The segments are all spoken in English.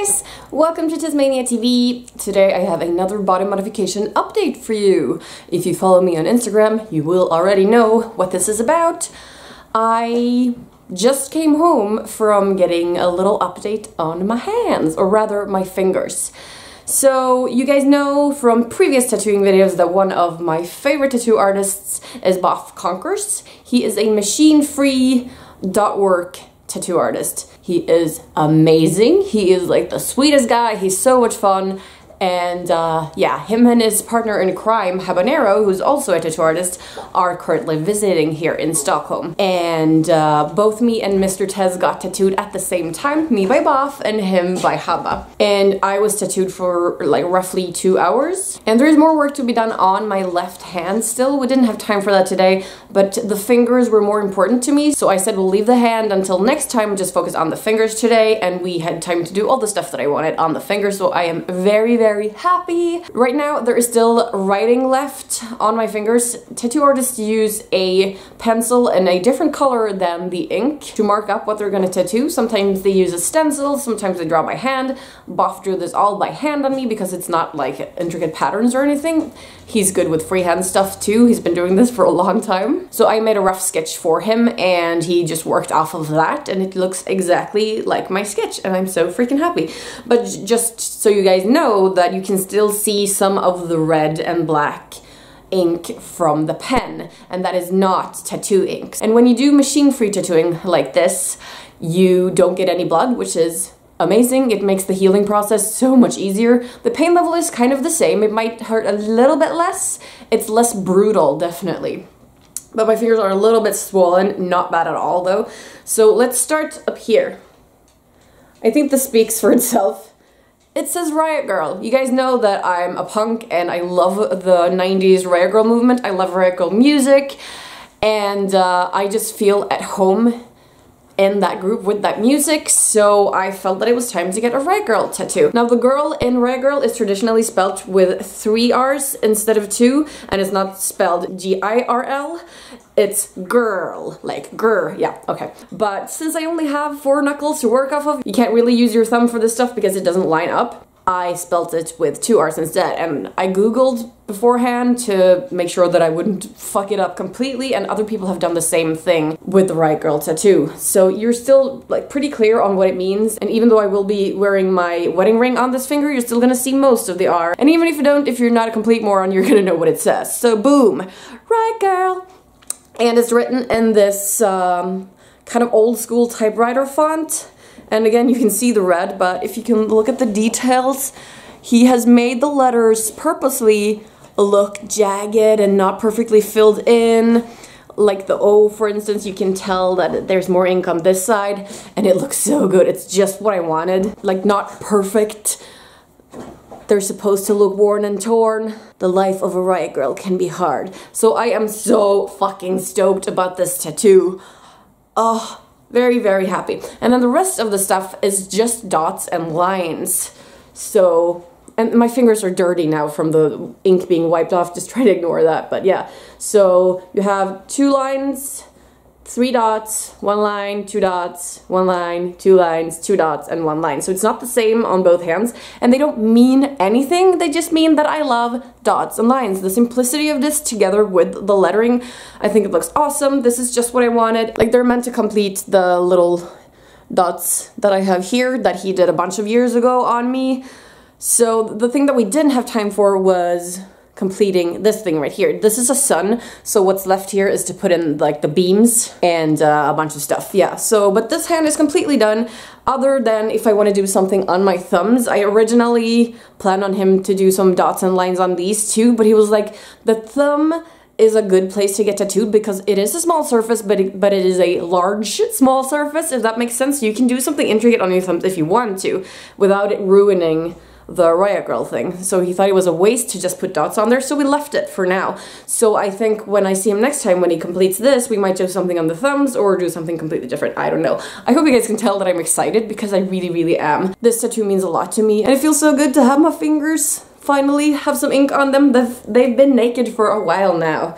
guys! Welcome to Tasmania TV. Today I have another body modification update for you. If you follow me on Instagram, you will already know what this is about. I just came home from getting a little update on my hands, or rather my fingers. So you guys know from previous tattooing videos that one of my favorite tattoo artists is Boff Konkerz. He is a machine-free dot work tattoo artist. He is amazing. He is like the sweetest guy. He's so much fun. And yeah, him and his partner in crime, Habanero, who's also a tattoo artist, are currently visiting here in Stockholm. And both me and Mr. Tez got tattooed at the same time, me by Boff and him by Haba. And I was tattooed for like roughly 2 hours. And there's more work to be done on my left hand still. We didn't have time for that today, but the fingers were more important to me. So I said we'll leave the hand until next time, just focus on the fingers today. And we had time to do all the stuff that I wanted on the fingers. So I am very happy. Right now there is still writing left on my fingers. Tattoo artists use a pencil in a different color than the ink to mark up what they're gonna tattoo. Sometimes they use a stencil, sometimes they draw by hand. Boff drew this all by hand on me because it's not like intricate patterns or anything. He's good with freehand stuff too. He's been doing this for a long time. So I made a rough sketch for him and he just worked off of that and it looks exactly like my sketch and I'm so freaking happy. But just so you guys know that you can still see some of the red and black ink from the pen, and that is not tattoo ink. And when you do machine-free tattooing like this, you don't get any blood, which is amazing. It makes the healing process so much easier. The pain level is kind of the same. It might hurt a little bit less. It's less brutal, definitely. But my fingers are a little bit swollen, not bad at all though. So let's start up here. I think this speaks for itself. It says Riot Grrrl. You guys know that I'm a punk and I love the 90s Riot Grrrl movement. I love Riot Grrrl music and I just feel at home in that group with that music, so I felt that it was time to get a Riot Grrrl tattoo. Now the girl in Riot Grrrl is traditionally spelled with 3 R's instead of 2, and it's not spelled G-I-R-L, it's girl, like grr, yeah, okay. But since I only have 4 knuckles to work off of, you can't really use your thumb for this stuff because it doesn't line up. I spelt it with 2 R's instead, and I googled beforehand to make sure that I wouldn't fuck it up completely, and other people have done the same thing with the Riot Grrrl tattoo. So you're still like pretty clear on what it means, and even though I will be wearing my wedding ring on this finger, you're still gonna see most of the R. And even if you don't, if you're not a complete moron, you're gonna know what it says. So boom, Riot Grrrl! And it's written in this kind of old school typewriter font. And again, you can see the red, but if you can look at the details, he has made the letters purposely look jagged and not perfectly filled in. Like the O, for instance, you can tell that there's more ink on this side, and it looks so good. It's just what I wanted. Like, not perfect. They're supposed to look worn and torn. The life of a Riot Grrrl can be hard. So I am so fucking stoked about this tattoo. Oh. Very happy. And then the rest of the stuff is just dots and lines. So, and my fingers are dirty now from the ink being wiped off, just try to ignore that, but yeah. So you have 2 lines, 3 dots, 1 line, 2 dots, 1 line, 2 lines, 2 dots, and 1 line. So it's not the same on both hands, and they don't mean anything, they just mean that I love dots and lines. The simplicity of this together with the lettering, I think it looks awesome. This is just what I wanted. Like, they're meant to complete the little dots that I have here that he did a bunch of years ago on me. So the thing that we didn't have time for was completing this thing right here. This is a sun, so what's left here is to put in like the beams and a bunch of stuff. Yeah, so, but this hand is completely done, other than if I want to do something on my thumbs. I originally planned on him to do some dots and lines on these too, but he was like, the thumb is a good place to get tattooed because it is a small surface, but it is a large small surface, if that makes sense. You can do something intricate on your thumbs if you want to, without it ruining the Riot Grrrl thing. So he thought it was a waste to just put dots on there, so we left it for now. So I think when I see him next time, when he completes this, we might do something on the thumbs or do something completely different. I don't know. I hope you guys can tell that I'm excited because I really am. This tattoo means a lot to me, and it feels so good to have my fingers finally have some ink on them. They've been naked for a while now.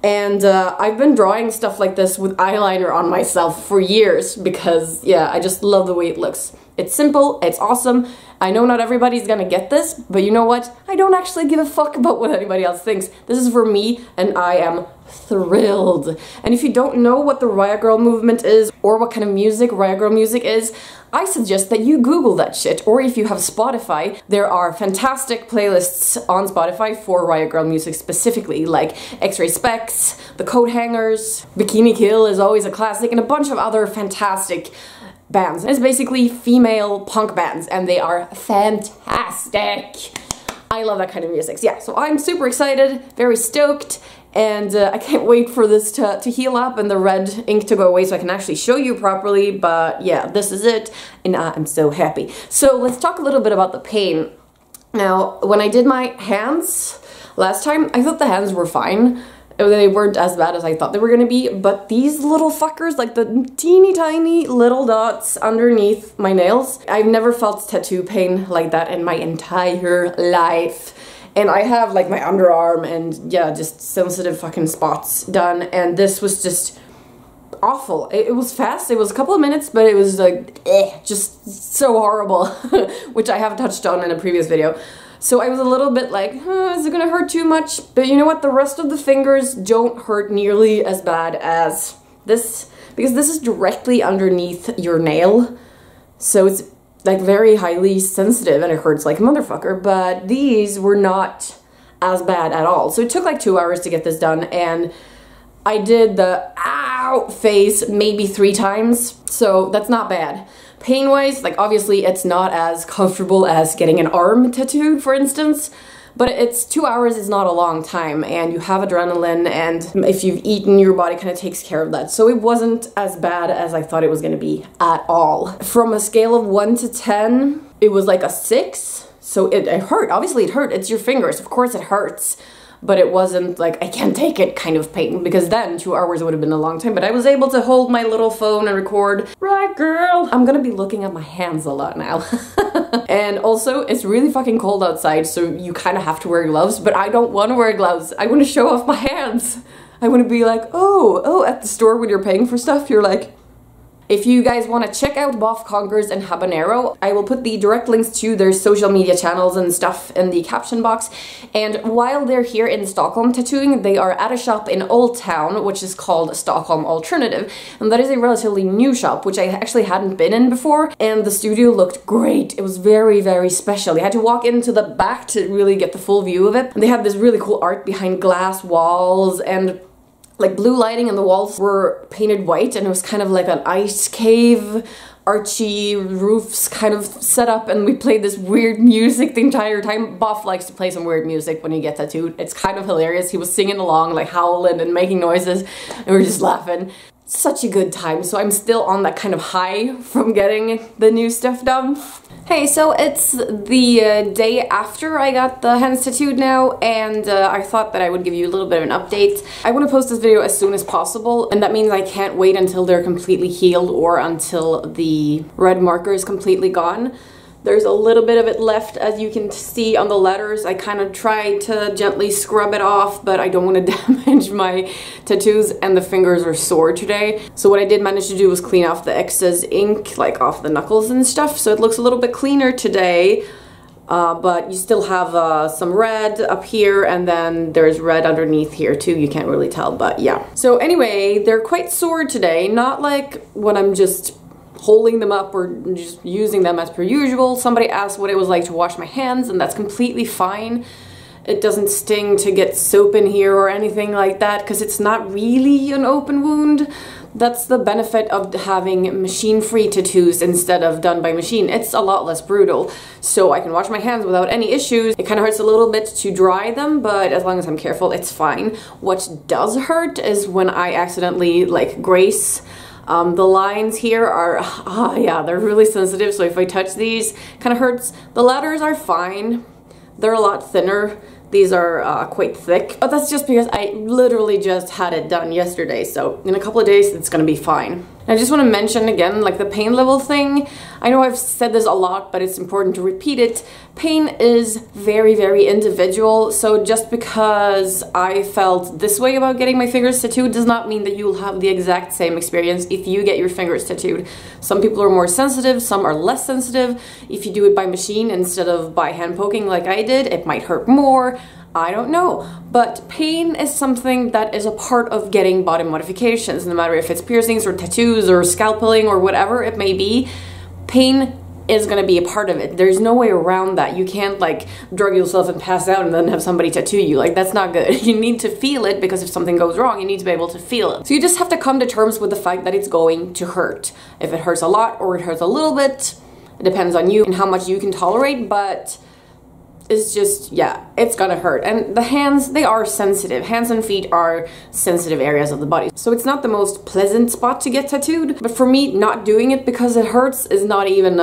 And I've been drawing stuff like this with eyeliner on myself for years because, yeah, I just love the way it looks. It's simple, it's awesome. I know not everybody's gonna get this, but you know what? I don't actually give a fuck about what anybody else thinks. This is for me, and I am thrilled. And if you don't know what the Riot Grrrl movement is, or what kind of music Riot Grrrl music is, I suggest that you Google that shit. Or if you have Spotify, there are fantastic playlists on Spotify for Riot Grrrl music specifically, like X-Ray Specs, The Coat Hangers, Bikini Kill is always a classic, and a bunch of other fantastic bands. It's basically female punk bands, and they are fantastic. I love that kind of music. Yeah, so I'm super excited, very stoked, and I can't wait for this to heal up and the red ink to go away so I can actually show you properly, but yeah, this is it, and I'm so happy. So let's talk a little bit about the pain. Now, when I did my hands last time, I thought the hands were fine. They weren't as bad as I thought they were gonna be, but these little fuckers, like the teeny tiny little dots underneath my nails, I've never felt tattoo pain like that in my entire life. And I have like my underarm and yeah, just sensitive fucking spots done, and this was just awful. It was fast, it was a couple of minutes, but it was like, just so horrible, which I have touched on in a previous video. So I was a little bit like, is it gonna hurt too much? But you know what, the rest of the fingers don't hurt nearly as bad as this, because this is directly underneath your nail. So it's like very highly sensitive and it hurts like a motherfucker, but these were not as bad at all. So it took like 2 hours to get this done, and I did the ow face maybe 3 times, so that's not bad. Pain-wise, like obviously it's not as comfortable as getting an arm tattooed, for instance, but it's 2 hours is not a long time, and you have adrenaline, and if you've eaten, your body kind of takes care of that. So it wasn't as bad as I thought it was gonna be at all. From a scale of 1 to 10, it was like a 6. So it hurt, obviously it hurt, it's your fingers, of course it hurts. But it wasn't like, I can't take it kind of pain, because then 2 hours would have been a long time, but I was able to hold my little phone and record. Right, girl? I'm gonna be looking at my hands a lot now. And also, it's really fucking cold outside, so you kind of have to wear gloves, but I don't want to wear gloves. I want to show off my hands. I want to be like, oh, at the store when you're paying for stuff, you're like, if you guys want to check out Boff Konkerz and Habanero, I will put the direct links to their social media channels and stuff in the caption box. And while they're here in Stockholm tattooing, they are at a shop in Old Town, which is called Stockholm Alternative. And that is a relatively new shop, which I actually hadn't been in before. And the studio looked great. It was very, very special. You had to walk into the back to really get the full view of it. And they had this really cool art behind glass walls, and like blue lighting, and the walls were painted white, and it was kind of like an ice cave, archy roofs kind of set up, and we played this weird music the entire time. Boff likes to play some weird music when he gets tattooed. It's kind of hilarious. He was singing along, like howling and making noises, and we were just laughing. Such a good time. So I'm still on that kind of high from getting the new stuff done. Hey, so it's the day after I got the hands tattooed now, and I thought that I would give you a little bit of an update. I want to post this video as soon as possible, and that means I can't wait until they're completely healed or until the red marker is completely gone. There's a little bit of it left, as you can see on the letters. I kind of tried to gently scrub it off, but I don't want to damage my tattoos, and the fingers are sore today. So what I did manage to do was clean off the excess ink, like off the knuckles and stuff, so it looks a little bit cleaner today. But you still have some red up here, and then there's red underneath here too. You can't really tell, but yeah. So anyway, they're quite sore today, not like when I'm just holding them up or just using them as per usual. Somebody asked what it was like to wash my hands, and that's completely fine. It doesn't sting to get soap in here or anything like that, because it's not really an open wound. That's the benefit of having machine-free tattoos instead of done by machine. It's a lot less brutal, so I can wash my hands without any issues. It kind of hurts a little bit to dry them, but as long as I'm careful, it's fine. What does hurt is when I accidentally like grace. The lines here are, yeah, they're really sensitive, so if I touch these, kind of hurts. The letters are fine. They're a lot thinner. These are quite thick, but that's just because I literally just had it done yesterday, so in a couple of days it's gonna be fine. I just want to mention again, like the pain level thing. I know I've said this a lot, but it's important to repeat it. Pain is very, very individual. So just because I felt this way about getting my fingers tattooed does not mean that you'll have the exact same experience if you get your fingers tattooed. Some people are more sensitive, some are less sensitive. If you do it by machine instead of by hand poking like I did, it might hurt more. I don't know, but pain is something that is a part of getting body modifications, no matter if it's piercings or tattoos or scalpeling or whatever it may be. Pain is going to be a part of it. There's no way around that. You can't like drug yourself and pass out and then have somebody tattoo you. Like, that's not good. You need to feel it, because if something goes wrong, you need to be able to feel it. So you just have to come to terms with the fact that it's going to hurt. If it hurts a lot or it hurts a little bit, it depends on you and how much you can tolerate, but it's just, yeah, it's gonna hurt. And the hands, they are sensitive. Hands and feet are sensitive areas of the body. So it's not the most pleasant spot to get tattooed. But for me, not doing it because it hurts is not even,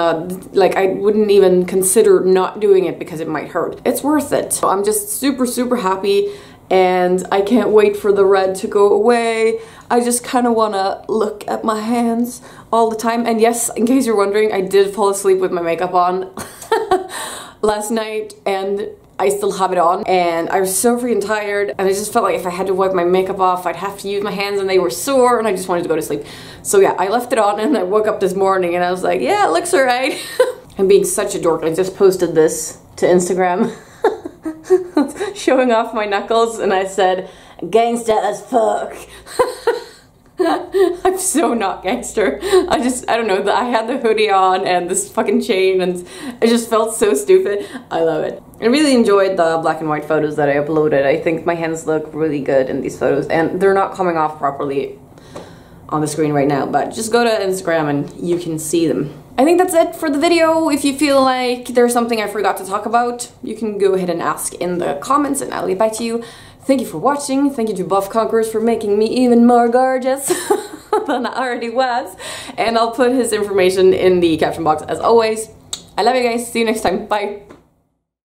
like, I wouldn't even consider not doing it because it might hurt. It's worth it. So I'm just super, super happy, and I can't wait for the red to go away. I just kind of want to look at my hands all the time. And yes, in case you're wondering, I did fall asleep with my makeup on last night, and I still have it on, and I was so freaking tired, and I just felt like if I had to wipe my makeup off, I'd have to use my hands, and they were sore, and I just wanted to go to sleep. So yeah, I left it on, and I woke up this morning, and I was like, yeah, it looks alright. I'm being such a dork. I just posted this to Instagram showing off my knuckles, and I said, gangsta as fuck. I'm so not gangster. I don't know, I had the hoodie on and this fucking chain, and it just felt so stupid. I love it. I really enjoyed the black and white photos that I uploaded. I think my hands look really good in these photos, and they're not coming off properly on the screen right now, but just go to Instagram and you can see them. I think that's it for the video. If you feel like there's something I forgot to talk about, you can go ahead and ask in the comments and I'll get back to you. Thank you for watching. Thank you to Boff Konkerz for making me even more gorgeous than I already was. And I'll put his information in the caption box as always. I love you guys. See you next time. Bye.